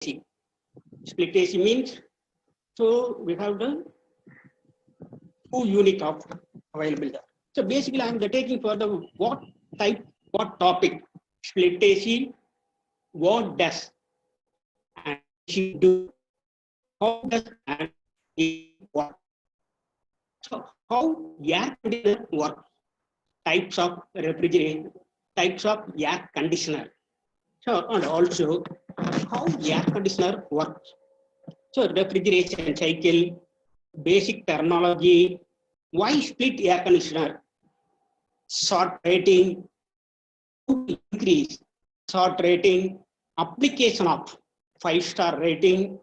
AC. Split AC means, so we have the 2 unit of available there. So basically, I am taking for the what type, what topic, split AC, what does and AC do, how does and work. So how air conditioner works, types of refrigeration, types of air conditioner. So and also how air conditioner works. So refrigeration cycle, basic terminology, why split air conditioner, short rating, increase, short rating, application of 5-star rating,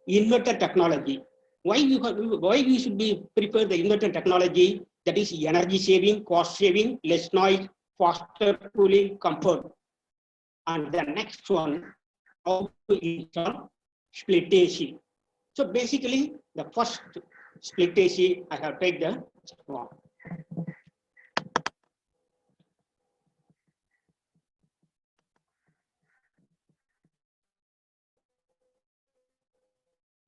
inverter technology. Why we should be prefer the inverter technology, that is energy saving, cost saving, less noise, faster cooling, comfort. And the next one, how to install split AC. So basically, the first split AC, I have taken the one.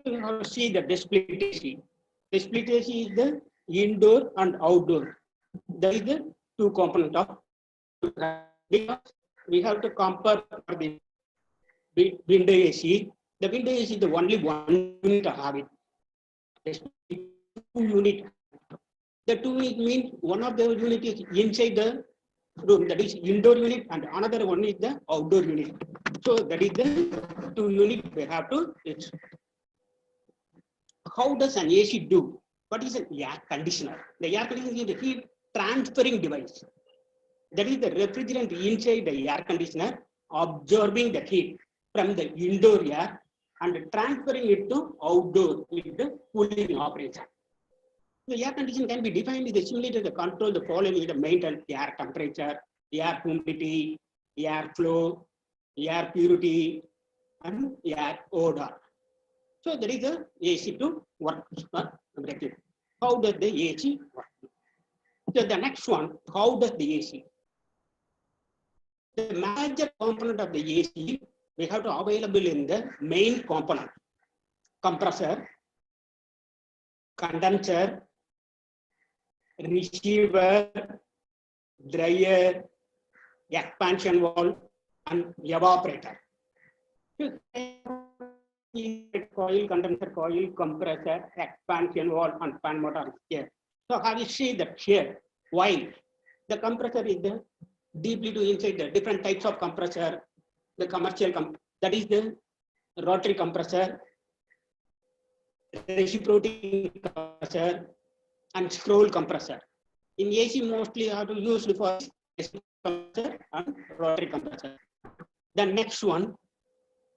You have to see the split AC. The split AC is the indoor and outdoor. That is the 2 components of. Because we have to compare the window AC. The window AC is the only 1 unit of habit. 2 unit. The 2 unit means one of the unit is inside the room, that is indoor unit, and another one is the outdoor unit. So that is the 2 unit we have to. How does an AC do? What is an air conditioner? The air conditioner is the heat transferring device. That is the refrigerant inside the air conditioner absorbing the heat from the indoor air and transferring it to outdoor with the cooling operation. The air conditioning can be defined as the simulator to control the following: the maintain air temperature, air humidity, air flow, air purity, and air odor. So there is a AC to work. How does the AC work? So the next one, how does the AC? The major component of the AC we have to available in the main component: compressor, condenser, receiver, dryer, expansion valve, and evaporator. Coil, condenser coil, compressor, expansion valve, and fan motor here. So how you see that here? While the compressor is the deeply to inside the different types of compressor, the commercial that is the rotary compressor, reciprocating compressor, and scroll compressor. In AC, mostly are used for compressor and rotary compressor. The next one,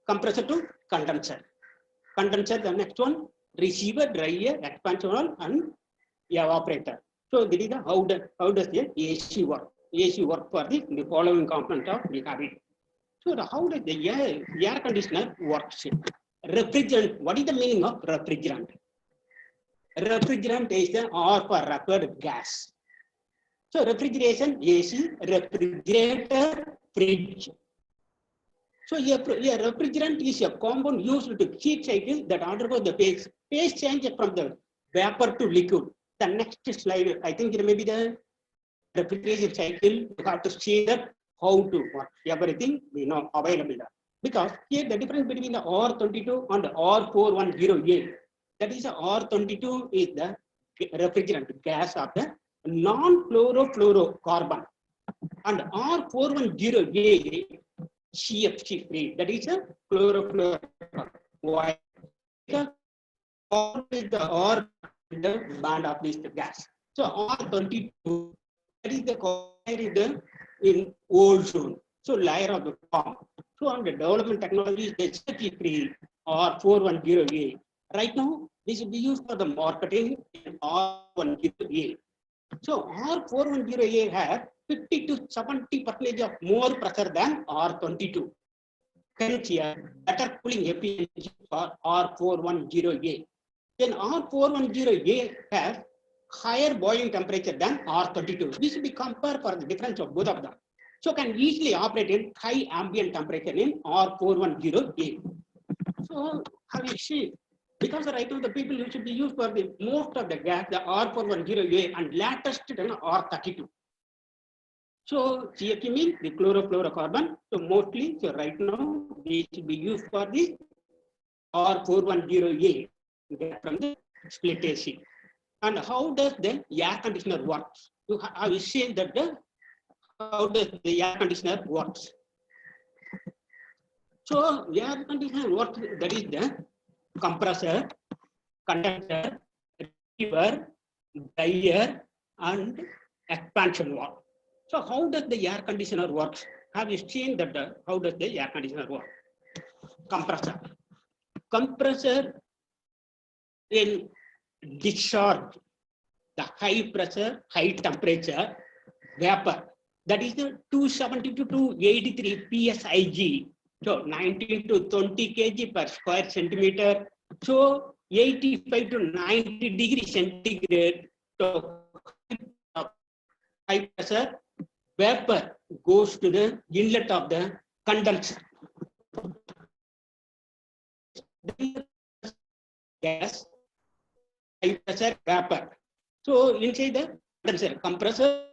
compressor to condenser. Condenser, the next one, receiver, dryer, expansion valve, and evaporator. So this is the how does the AC work? AC work for the following component of the habit. So how does the air conditioner works? Refrigerant. What is the meaning of refrigerant? Refrigerant is the R for rapid gas. So refrigeration, AC, refrigerator, fridge. So a refrigerant is a compound used to heat cycle that undergoes the phase change from the vapor to liquid. The next slide, I think it may be the refrigeration cycle. You have to see that how to work. Everything we know available there. Because here the difference between the R22 and the R410A. That is R22 is the refrigerant gas of the non-chlorofluorocarbon, and R410A CFC free. That is a chlorofluorocarbon. Why? Because always the R in the band of this gas. So R22, that is the in ozone. So layer of the form. So on the development technology is the CFC free R410A. Right now, this will be used for the marketing in R410A. So R410A has 50 to 70% of more pressure than R22. Hence here, better cooling efficiency for R410A. Then R410A has higher boiling temperature than R22. This will be compared for the difference of both of them. So can easily operate in high ambient temperature in R410A. So how you see? Because right now the people who should be used for the most of the gas, the R410A and latest R32. So CFC means the chlorofluorocarbon. So mostly, so right now we should be used for the R410A from the split AC. And how does the air conditioner work? You have seen that how does the air conditioner works? So air conditioner works, that is the compressor, condenser, receiver, dryer, and expansion valve. So how does the air conditioner works? Have you seen that how does the air conditioner work? Compressor. Compressor will discharge the high pressure, high temperature vapor. That is the 272 to 283 PSIG. So 19 to 20 kg per square centimeter. So 85 to 90 degrees centigrade. So high pressure vapor goes to the inlet of the condenser. Gas, high pressure vapor. So inside the condenser, compressor,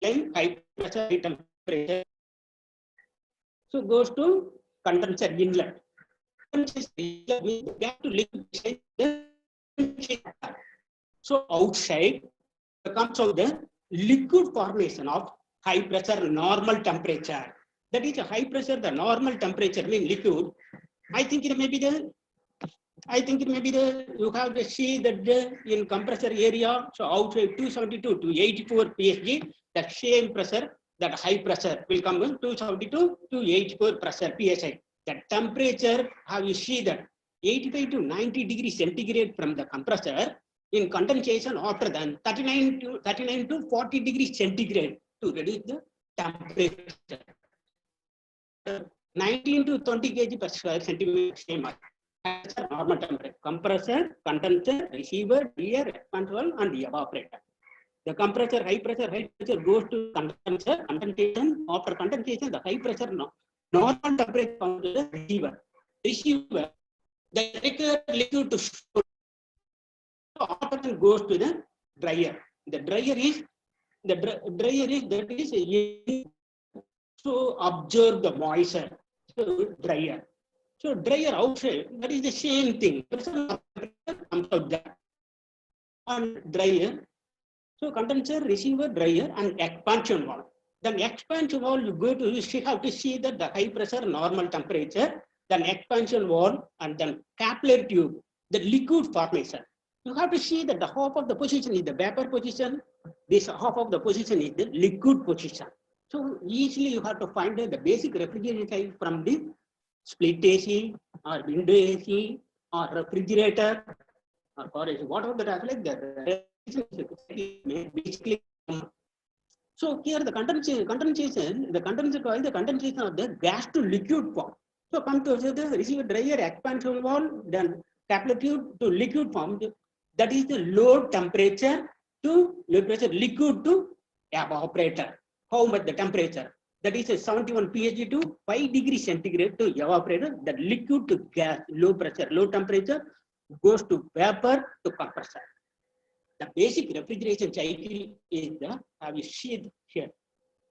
high pressure, high temperature. So goes to condenser inlet. So outside comes out the liquid formation of high pressure normal temperature. That is a high pressure, the normal temperature means liquid. I think it may be the you have to see that in compressor area, so outside 272 to 84 psg, the same pressure, that high pressure will come in 272 to 84 pressure psi. The temperature, how you see that 85 to 90 degrees centigrade from the compressor, in condensation after then 39 to 40 degrees centigrade to reduce the temperature. 19 to 20 kg per square centimeter, same normal temperature. Compressor, condenser, receiver, dryer, expander, and evaporator. The compressor, high pressure goes to condenser, condensation. After condensation, the high pressure normal temperature comes to the receiver. Receiver, the required liquid to store. So after goes to the dryer. The dryer is that is to observe the moisture. So dryer. So dryer outside, that is the same thing. Comes out there. And dryer. So condenser, receiver, dryer, and expansion valve. Then expansion valve, you go to, you have to see that the high pressure, normal temperature, then expansion valve, and then capillary tube, the liquid formation. You have to see that the half of the position is the vapor position. This half of the position is the liquid position. So easily you have to find the basic refrigeration type from the split AC or window AC or refrigerator or forage, whatever that is like that. Basically, so here the condensation of the gas to liquid form. So come to the receiver, dryer, expansion valve, then capillary tube to liquid form. That is the low temperature to low pressure liquid to evaporator. How much the temperature? That is a 71 psg to 5 degrees centigrade to evaporator. The liquid to gas, low pressure, low temperature goes to vapor to compressor. The basic refrigeration cycle is the, have you seen here?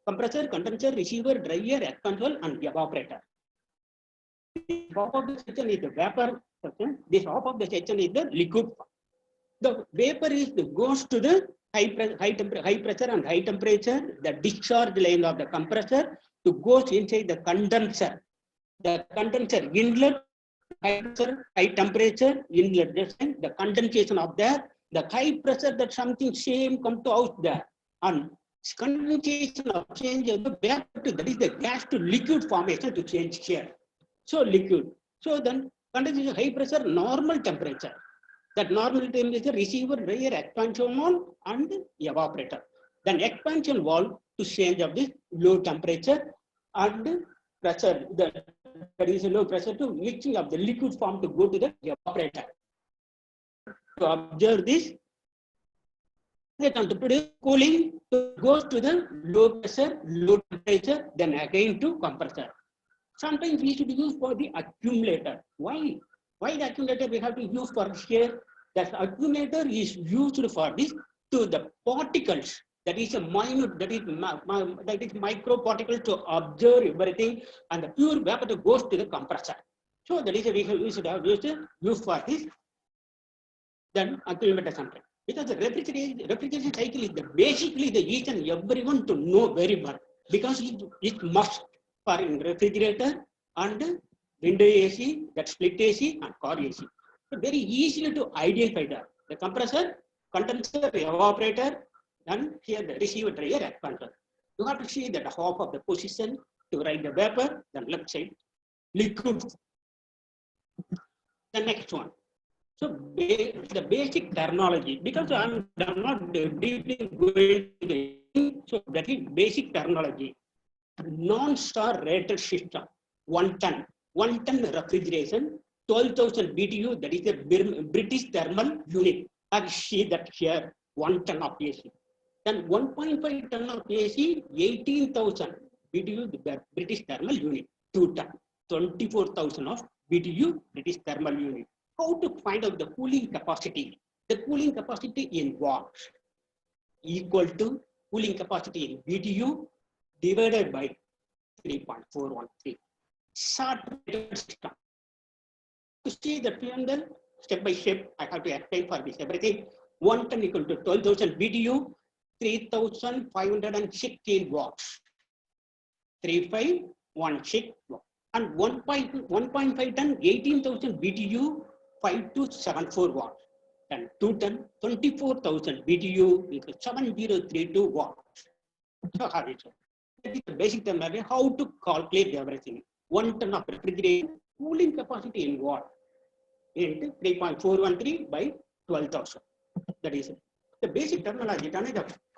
Compressor, condenser, receiver, dryer, expander, and evaporator. This half of the section is the vapor section. This half of the section is the liquid. The vapor is goes to the high pressure and high temperature. The discharge line of the compressor to goes inside the condenser. The condenser inlet, high pressure, high temperature inlet. The condensation of the high pressure, that something same come to out there, and condensation of change of the vapor to, that is the gas to liquid formation to change here. So liquid. So then condensation, high pressure, normal temperature. That normal temperature, receiver, dryer, expansion valve, and evaporator. Then expansion valve to change of this low temperature and pressure. That is a low pressure to mixing of the liquid form to go to the evaporator. To observe this, and to produce cooling goes to the low pressure, low temperature, then again to compressor. Sometimes we should use for the accumulator. Why? Why the accumulator we have to use for here? That accumulator is used for this to the particles. That is a minute, that is micro particle to observe everything, and the pure vapor goes to the compressor. So that is we should have used for this. Then accumulator something. Because the refrigeration cycle is basically the each and everyone to know very well, because it must for in refrigerator and window AC, that split AC and car AC. So very easily to identify the compressor, condenser, evaporator, and here the receiver dryer and control. You have to see that half of the position to write the vapor, then left side liquid. The next one. So the basic terminology, because I'm not deeply going to the, so that is basic terminology. Non-star rated system, 1 ton refrigeration, 12,000 BTU, that is the British thermal unit. I see that here, 1 ton of AC. Then 1.5 ton of AC, 18,000 BTU, the British thermal unit. 2 ton, 24,000 of BTU, British thermal unit. How to find out the cooling capacity? The cooling capacity in watts equal to cooling capacity in BTU divided by 3.413. Short system. To see the PML step by step, I have to explain for this everything. 1 ton equal to 12,000 BTU, 3,516 watts. 3,516 watts. And 1.5 ton, 18,000 BTU, 5274 watts. And 2 ton, 24,000 BTU equals 7032 watts. So how is it? That is the basic term how to calculate everything. 1 ton of refrigeration cooling capacity in watt into 3.413 by 12,000. That is it. The basic terminology.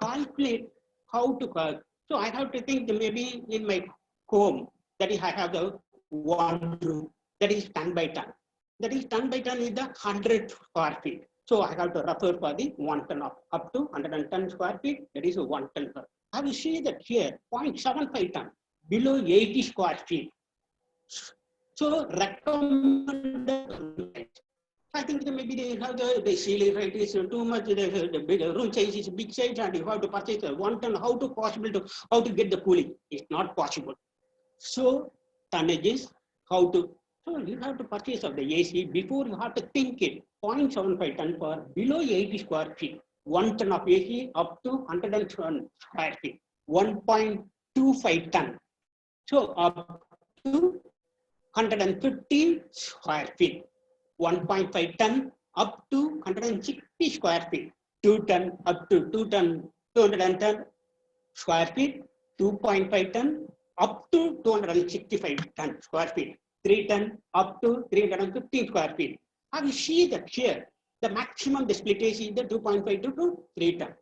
Calculate how to calculate. So I have to think maybe in my home, that is I have the one room, that is ton by ton. That is ton by ton is the 100 square feet. So I have to refer for the 1 ton of up to 110 square feet. That is a 1 ton. I will see that here 0.75 ton below 80 square feet. So recommended. I think maybe they have the ceiling height is too much. The room size is big size, and you have to purchase 1 ton. How to get the cooling? It's not possible. So tonnage is how to. So you have to purchase of the AC before you have to think it. 0.75 ton for below 80 square feet. 1 ton of AC up to 110 square feet. 1.25 ton. So up to 150 square feet. 1.5 ton up to 160 square feet. 2 ton up to 210 square feet. 2.5 ton up to 265 ton square feet. 3 ton up to 315 square feet. I will see that here the maximum the split AC is the 2.5 to 3 ton.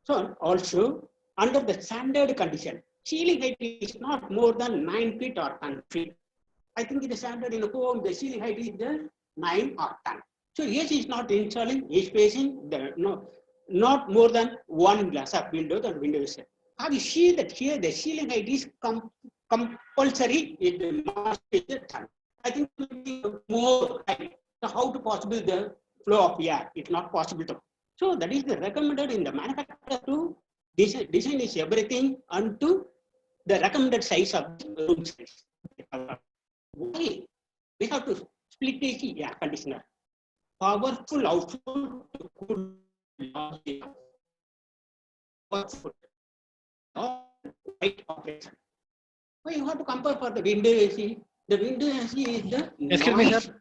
So also under the standard condition, ceiling height is not more than 9 feet or 10 feet. I think the standard in the home, the ceiling height is the 9 or 10. So AC is not installing, is spacing the not more than 1 glass of window than window is. I will see that here the ceiling height is compulsory in the master. I think it will be more height. So how to possible the flow of air? It's not possible to. So that is the recommended in the manufacturer to design is everything unto the recommended size of the room size. Why? We have to split AC air conditioner. Powerful output to cool powerful. Right operation. Why you have to compare for the window AC? The window AC is the Excuse me, sir.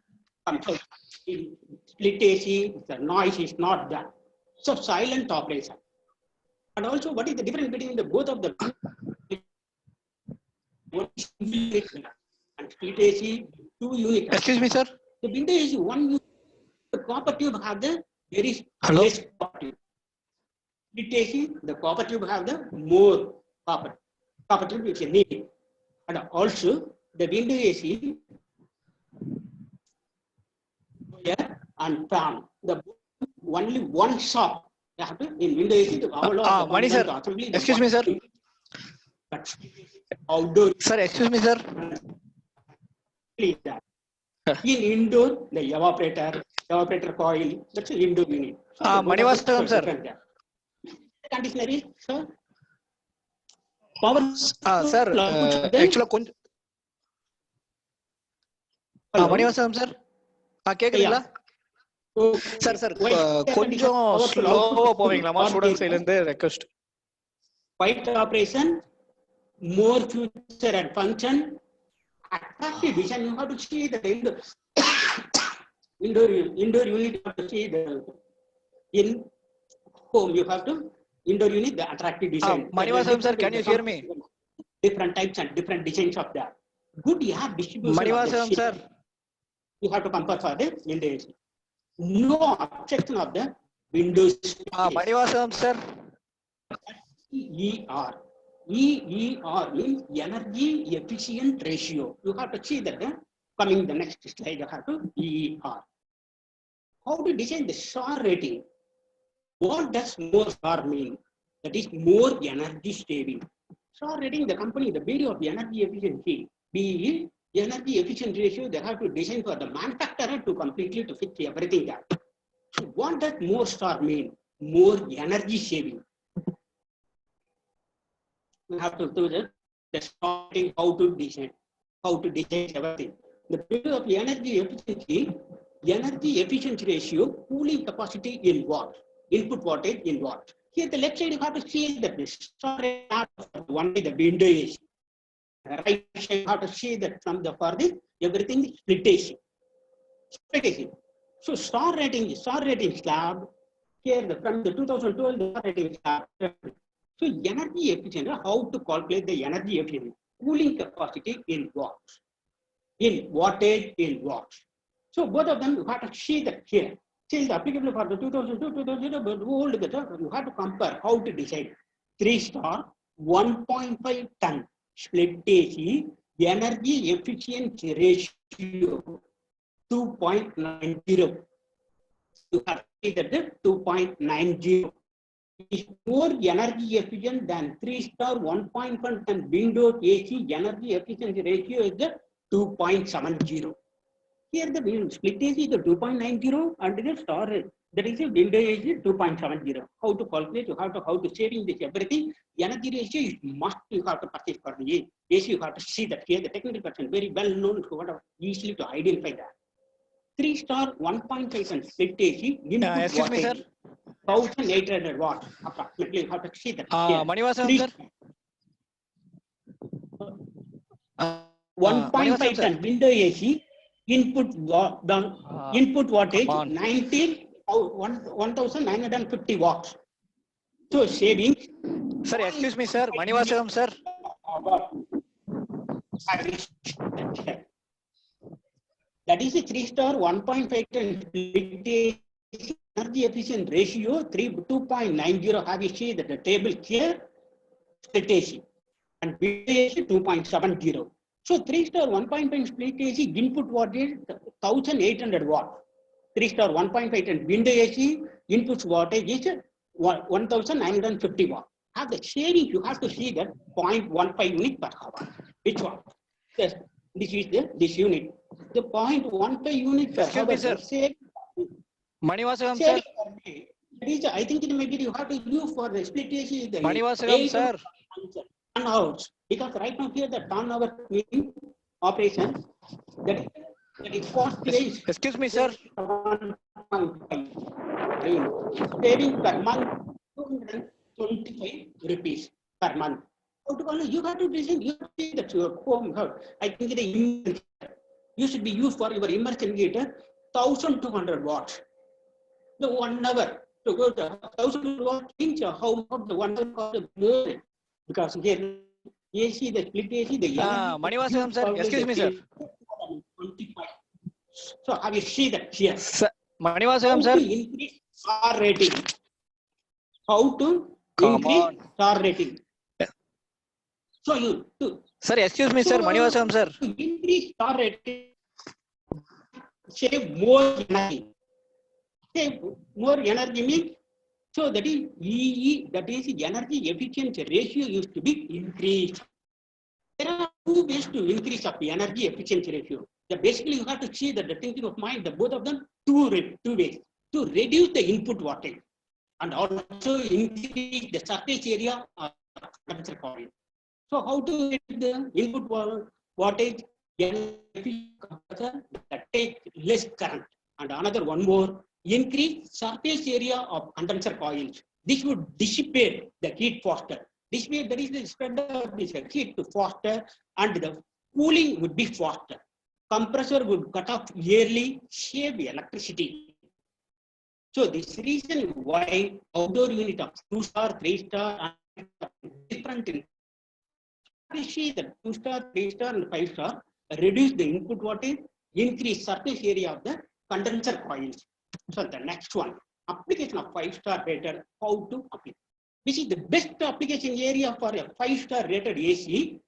Split AC, the noise is not there. So silent operation. And also, what is the difference between the both of the and split AC, 2 units? Excuse me, sir. The window AC, 1 unit. The copper tube have the very less copper tube. Split AC, the copper tube have the more copper tube which is needed. And also, the window AC and fan. The only one shop. In window AC, Mani sir. Excuse me, sir. But outdoor, Sir, excuse me, sir. is that. In indoor, the evaporator coil, that's an indoor unit. So both of them Manivasagam, are sir. different there. Conditioner is, sir? Power. Sir, actually, Manivasagam, sir. கேக்குதுங்களா sir sir கொஞ்சம் ஸ்லோவா போவீங்களாமா students சைடுல இருந்து request Quiet operation, more future and function, attractive vision. You have to see the indoor unit. You have to see the in home. You have to indoor unit the attractive design. Manivasagam sir, can you hear me? Different types and different designs of that. Good air distribution. Manivasagam sir, you have to compare for the windows. No objection of the windows. Manivasagam sir. EER. EER means energy efficient ratio. You have to see that coming the next slide. You have to EER. How to design the STAR rating? What does more STAR mean? That is more energy saving. STAR rating, the company, the value of the energy efficiency, BE, energy efficiency ratio, they have to design for the manufacturer to completely to fix everything there. So what does more STAR mean? More energy saving. We have to do the starting how to design everything. The value of energy efficiency ratio, cooling capacity in watt, input wattage in watt. Here the left side you have to see that this only the window AC. Right side you have to see that from the for the everything split AC. So STAR rating slab here from the 2012 the STAR rating slab. So energy efficiency, how to calculate the energy efficiency? Cooling capacity in watts, in wattage in watts. So both of them you have to see that here. See the applicable for the 2002, but old better. You have to compare how to decide. 3-star, 1.5 ton split AC, energy efficiency ratio 2.90. You have to see that 2.90. Is more energy efficient than 3-star 1.1 and Windows AC energy efficiency ratio is the 2.70. Here the split AC is the 2.90 and the STAR that is a Windows AC 2.70. How to calculate? You have to how to saving this everything. Energy ratio is must you have to purchase for the AC. You have to see that here the technical person very well known to what easily to identify that. 3-star 1.5 and split AC. Excuse me, sir. 1800 watts approximately. You have to see that. Manivasagam sir. 1.5 ton window AC input wattage 1950 watts. So saving. Sir, excuse me, sir. Manivasagam sir. That is a 3-star 1.5 ton energy efficient ratio 2.90. Have you seen that the table here? Split AC and AC 2.70. So 3-star 1.5 split AC input wattage 1800 watt. 3-star 1.5 and window AC input wattage is 1950 watt. Have the saving, you have to see that 0.15 unit per hour. Which one? Yes, this is this unit. The 0.15 unit per hour. Save. Manivasagam sir. I think it maybe you have to use for the split AC. Manivasagam sir. Hours. Because right now here the turnover mean operation that is cost is. Excuse me, sir. Saving per month 225 rupees per month. You have to design. You have to see that your home. I think you should be used for your immersion heater 1200 watts. The 1 hour to go to 1000 watts means how much the 1 hour cost more. Because here AC, the split AC, the Manivasagam sir, excuse me, sir. So have you see that here? Manivasagam sir. Increase STAR rating. How to increase STAR rating? So you to sir, excuse me, sir. Manivasagam sir. To increase STAR rating, save more energy. Save more energy means. So So that is EE, that is energy efficiency ratio used to be increased. There are two ways to increase of the energy efficiency ratio. Basically, you have to see that the thinking of mind, the both of them two ways to reduce the input wattage and also increase the surface area of condenser coil. So how to reduce the input wattage that takes less current, and another one more, increase surface area of condenser coils. This would dissipate the heat faster. This way, there is the spread of this heat to faster, and the cooling would be faster. Compressor would cut off yearly, save electricity. So this reason why outdoor unit of 2-star, 3-star, and different. We see that 2-star, 3-star, and 5-star reduce the input wattage, increase surface area of the condenser coils. So the next one, application of 5-star rated, how to apply. This is the best application area for a 5-star rated AC.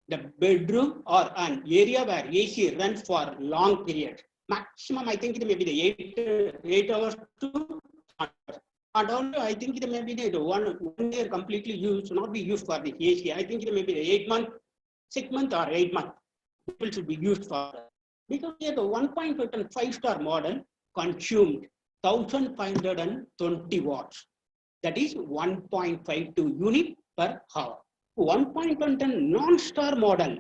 The bedroom or an area where AC runs for long period. Maximum, I think it may be the 8 hours to and also I think it may be the 1 year completely used, not be used for the AC. I think it may be the 8 month, 6 month or 8 month. People should be used for that. Because here the 1.5-star model consumed 1520 watts. That is 1.52 unit per hour. 1.1 non-star model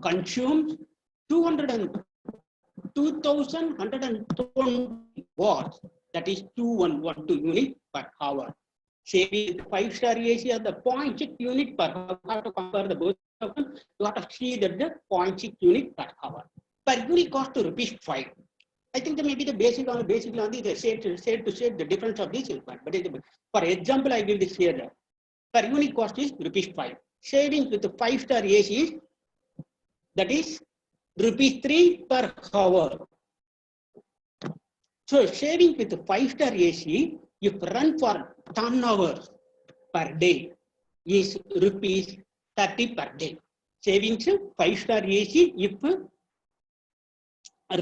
consumes 2,120 watts. That is 2112 unit per hour. Saving 5-star AC at the 0.6 unit per hour. You have to compare the both of them. You have to see that the 0.6 unit per hour. Per unit cost to ₹5. I think that maybe the basic on the said to say the difference of this. But for example, I give this here. Per unit cost is ₹5. Savings with the 5-star AC, that is ₹3 per hour. So saving with the 5-star AC, if run for 10 hours per day, is ₹30 per day. Savings 5-star AC if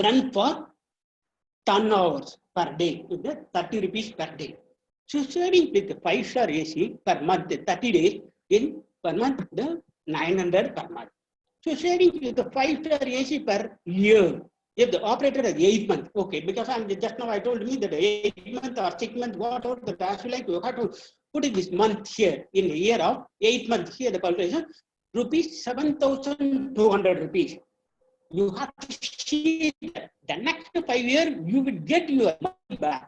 run for 10 hours per day, is ₹30 per day. So saving with the 5-star AC per month, 30 days, in per month, the 900 per month. So saving with the 5-star AC per year. If the operator has 8 months, okay, because just now I told me that 8 months or 6 months, whatever the task like, you have to put in this month here in a year of 8 months here, the calculation, ₹7,200. You have to see that the next 5 years, you will get your money back.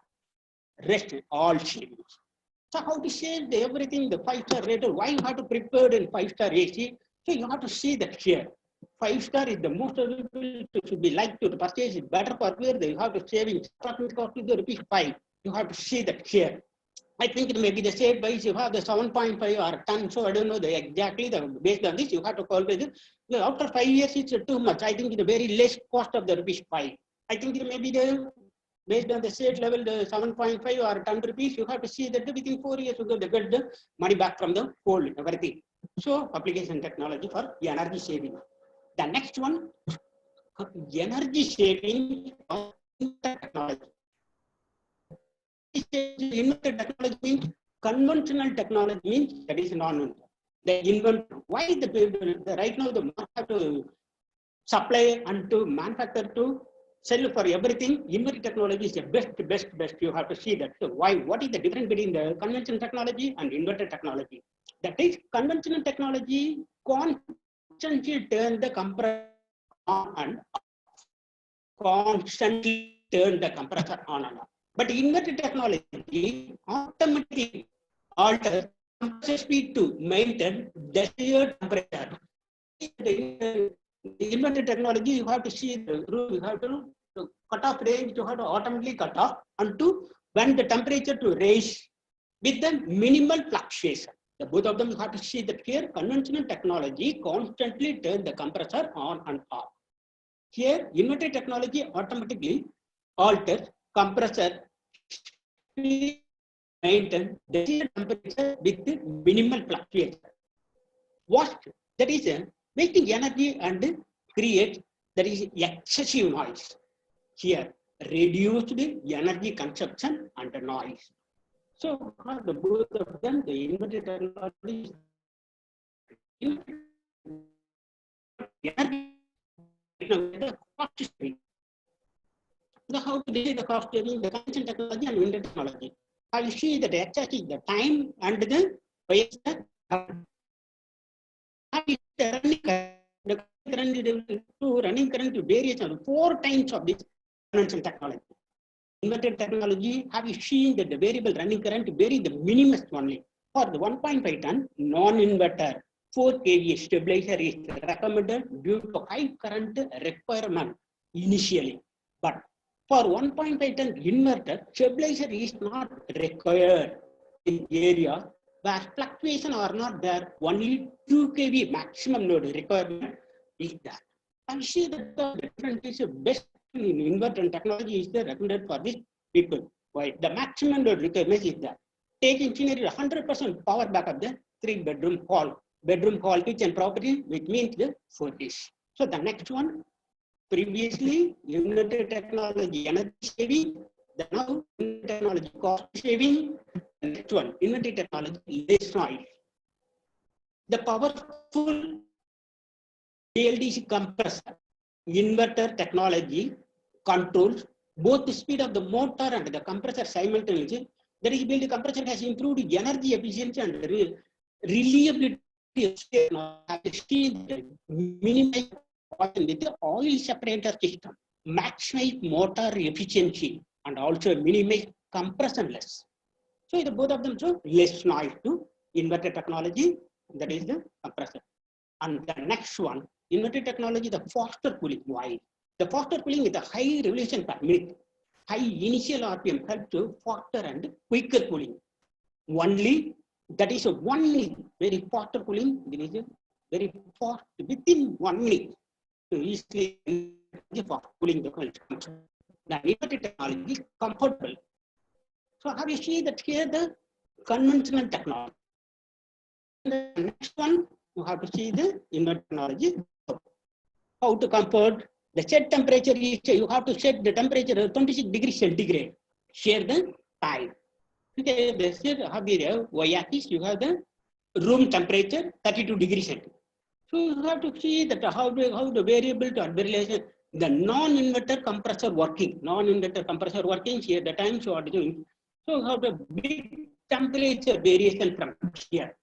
Rest all savings. So how to save everything, the 5-star rated, why you have to prepare in 5-star AC? So you have to see that here. 5-star is the most available to be like to purchase it better for where they have to saving cost to the ₹5. You have to see that here. I think it may be the same by you have the 7.5 or 10. So I don't know exactly based on this, you have to calculate it. After 5 years, it's too much. I think the very less cost of the ₹5. I think it may be the based on the state level, the 7.5 or 10 rupees, you have to see that within 4 years, you get the money back from the whole everything. So application technology for energy saving. The next one, energy saving technology. Invented technology means conventional technology means that is non-invented. The invent why the right now the market have to supply and to manufacture to sell for everything. Invented technology is the best. You have to see that. So why? What is the difference between the conventional technology and invented technology? That is conventional technology constantly turn the compressor on and off. Constantly turn the compressor on and off. But inverted technology automatically alters compressor speed to maintain desired temperature. The inverted technology, you have to see the rule, you have to cut off range, you have to automatically cut off and to when the temperature to raise with the minimal fluctuation. The both of them you have to see that here conventional technology constantly turn the compressor on and off. Here inverted technology automatically alters compressor maintain the temperature with minimal fluctuation. What that is wasting energy and create that is excessive noise. Here reduced energy consumption and noise. So for the both of them, the inverted technology is the cost saving. The how to delay the cost saving, the conventional technology and inverted technology. I will see that exactly the time and the running current variation 4 times of this conventional technology. Inverted technology, have you seen that the variable running current vary the minimum only? For the 1.5 ton non-inverter 4 kVA stabilizer is recommended due to high current requirement initially. But for 1.5 ton inverter, stabilizer is not required in areas where fluctuation are not there. Only 2 kVA maximum load requirement is there. And see that the difference is best in inverter technology is the recommended for these people. Why? The maximum load requirement is that. Taking scenario 100% power backup the 3-bedroom hall. Bedroom hall kitchen property, which means the 4 days. So the next one, previously inverter technology energy saving, the now inverter technology cost saving. The next one, inverter technology less noise. The powerful BLDC compressor inverter technology controls both the speed of the motor and the compressor simultaneously. That is, BLDC compressor has improved energy efficiency and reliability of minimize with the oil separator system, maximize motor efficiency and also minimize compression less. So the both of them show less noise to inverter technology, that is the compressor. And the next one, inverter technology, the faster cooling. Why? The faster cooling with a high revolution per minute, high initial RPM helps to faster and quicker cooling. Only that is a 1 minute, very faster cooling, there is a very fast, within 1 minute to easily fast cooling the cold. The inverter technology is comfortable. So have you seen that here the conventional technology? The next one, you have to see the inverter technology. How to comfort the set temperature is, you have to set the temperature 26 degrees centigrade. Share the time. Okay, this is the y-axis. You have the room temperature 32 degrees centigrade. So you have to see that how the variable to relation the non-inverter compressor working. Non-inverter compressor working here the time so what doing. So you have the big temperature variation from here.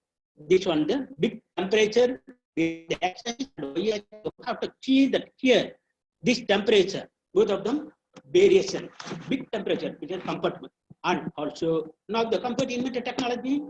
This one the big temperature. The x-axis and y-axis, you have to see that here this temperature, both of them variation, big temperature, which is comfortable. And also now the comfort inverter technology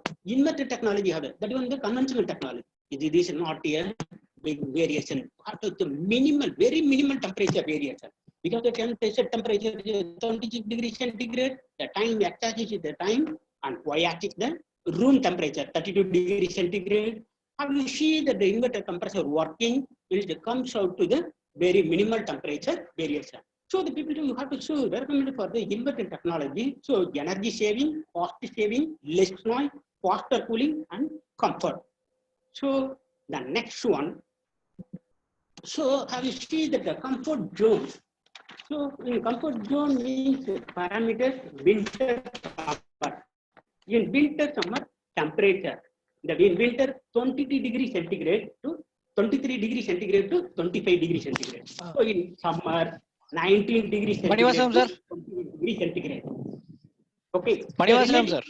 have that is the conventional technology. This is not a big variation. After the minimal, very minimal temperature variation. Because the temperature is 26 degrees centigrade, the time x-axis is the time and y-axis the room temperature 32 degrees centigrade. How you see that the inverter compressor working, it comes out to the very minimal temperature variation. So the people you have to show recommended for the inverter technology. So energy saving, cost saving, less noise, faster cooling, and comfort. So the next one. So have you seen that the comfort zone? So in comfort zone means parameters winter summer. In winter summer temperature. In winter 23 degrees centigrade to 23 degrees centigrade to 25 degrees centigrade. So in summer 19 degrees centigrade Manivasalam, to sir. 20 degrees centigrade. Okay. Manivasalam, sir.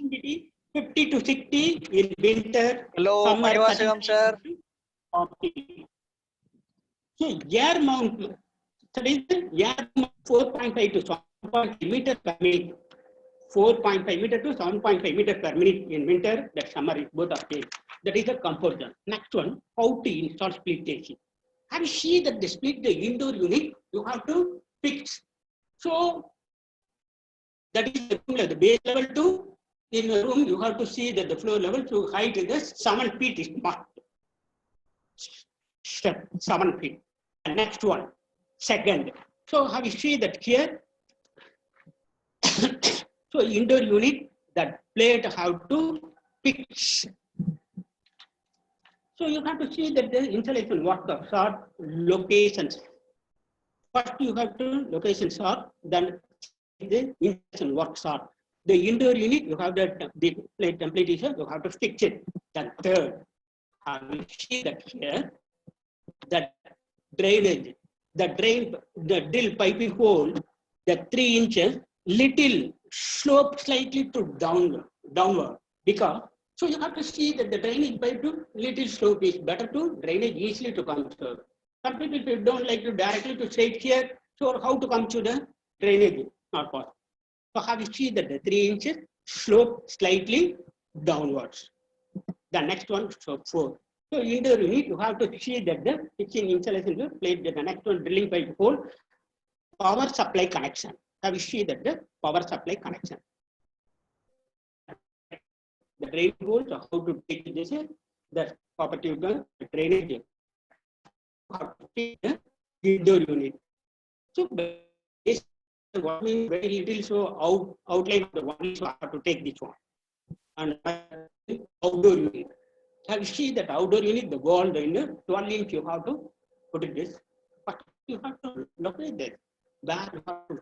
50 to 60 in winter. Hello, Summer Manivasalam, sir. 40. So air mount, that is the air mount 4.5 to 7.5 meter per minute. 4.5 meter to 7.5 meter per minute in winter, that summer is both of them. That is the comfort zone. Next one, how to install split AC. Have you seen that the split the indoor unit, you have to fix. So that is the base level to in a room, you have to see that the floor level to height is the 7 feet is marked. Step 7 feet. The next one, second. So have you seen that here? So indoor unit, that plate have to fix. So you have to see that the installation workups are locations. First you have to locations are, then the installation works are. The indoor unit, you have the plate template is you have to fix it. The third, you see that here, that drainage, the drill piping hole, the 3 inches, little slope slightly to downward, because so you have to see that the drainage pipe to little slope is better to drainage easily to come to. Some people don't like to directly to straight here, so how to come to the drainage? Not possible. So how you see that the 3 inches slope slightly downwards. The next one, so 4. So indoor unit, you have to see that the fixing insulation plate, the next one drilling pipe hole, power supply connection. Have you see that the power supply connection? The drain hole, so how to take this, the property the drainage, how to take the indoor unit. So this what means very little, so outline of the one, so I have to take this one. And outdoor unit. Have you see that outdoor unit, the wall, the inner 12 inch, you have to put it this, but you have to locate this. Back you have to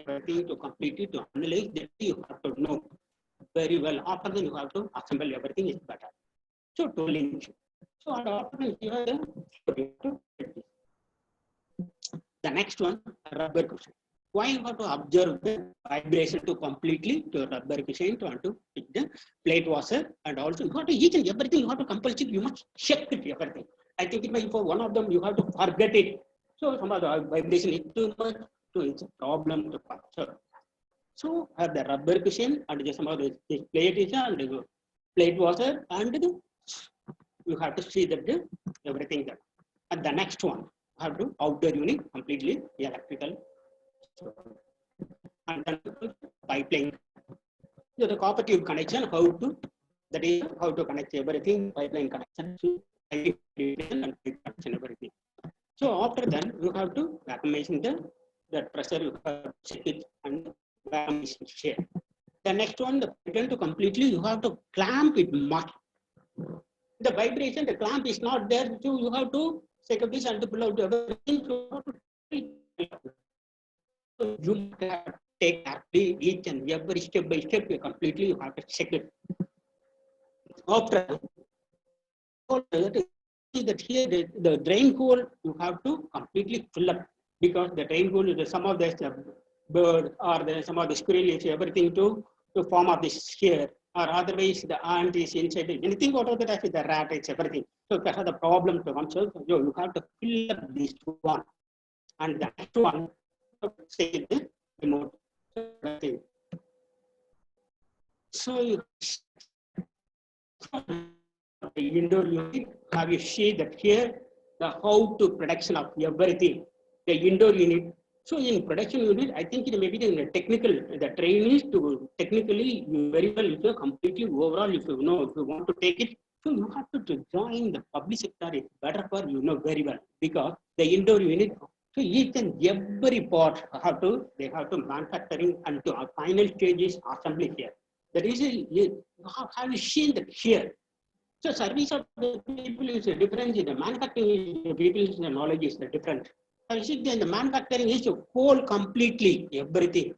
everything to complete it, to analyze that you have to know very well. After then you have to assemble everything is better. So 12 inch. So after you have the next one, rubber cushion. Why you have to observe the vibration to completely to rubber cushion to pick the plate washer, and also you have to each and everything you have to compulsory, you must check it everything. I think it might for one of them you have to forget it. So some of the vibration is too much, so it's a problem to capture. So have the rubber cushion and some of the plate is and the plate washer, and you have to see that the everything there. And the next one have to outdoor unit completely electrical. And then pipeline. So the copper tube connection, how to, that is how to connect everything, pipeline connection, and connection everything. So after that, you have to vacuumation the pressure, you have to check it and vacuumation share. The next one, the pattern to completely, you have to clamp it much. The vibration, the clamp is not there, so you have to take up this and to pull out everything. So you have to take actually each and every step by step, you completely you have to check it. After that here the drain hole you have to completely fill up, because the drain hole is some of the bird or some of the squirrel is everything to form of this here, or otherwise the ant is inside anything whatever that is the rat, it's everything. So that's the problem to come. So you have to fill up this one, and the next one say the remote. So you the indoor unit, have you see that here the how to production of everything, the indoor unit. So in production unit, I think it may be the technical, the train is to technically very well, if you completely overall, if you know, if you want to take it, so you have to join the public sector. It's better for you know very well, because the indoor unit, so each and every part have to, they have to manufacturing and to our final stage is assembly here. The reason you have you seen that here. So service of the people is different. The manufacturing is people's knowledge is different. So the manufacturing is whole completely everything.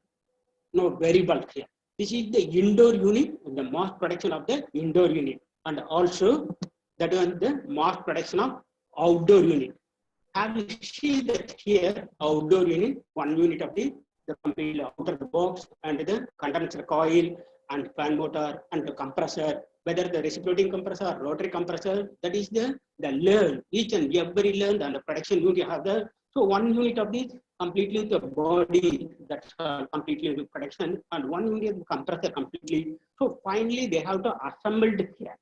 No, very well here. This is the indoor unit, the mass production of the indoor unit, and also that is the mass production of outdoor unit. Have you see that here outdoor unit, one unit of the complete outer box and the condenser coil and fan motor and the compressor, whether the reciprocating compressor or rotary compressor, that is the learn, each and every learn and the production unit have the, so one unit of this completely the body, that's completely the production, and one unit of the compressor completely. So finally they have to assemble it here.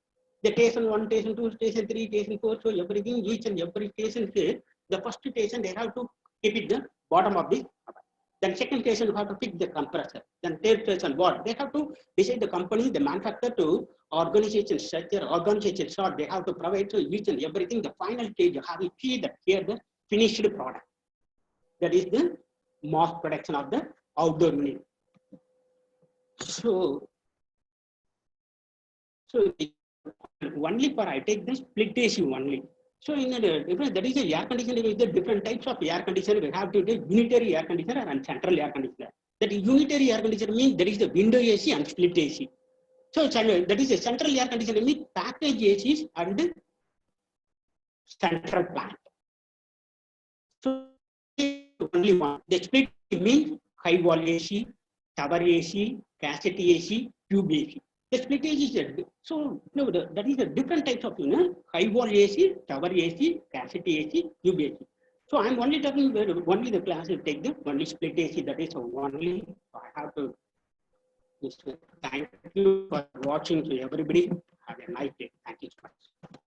The station 1, station 2, station 3, station 4, so everything, each and every station here, the first station they have to keep it the bottom of the, then second station you have to fix the compressor, then third station what? They have to decide the company, the manufacturer to organization structure, organization chart, they have to provide to each and everything, the final stage you have to see that here the finished product. That is the mass production of the outdoor unit. So only for I take the split AC only. So in the different, that is a air conditioner with the different types of air conditioner. We have to take unitary air conditioner and central air conditioner. That unitary air conditioner means there is the window AC and split AC. So that is a central air conditioner means package ACs and central plant. So only one. The split means high wall AC, tower AC, cassette AC, tube AC. The split AC is so no, that is the different types of high wall AC, tower AC, cassette AC, tube AC. So I'm only talking about only the class will take the only split AC. That is only I have to. Thank you for watching to everybody. Have a nice day. Thank you so much.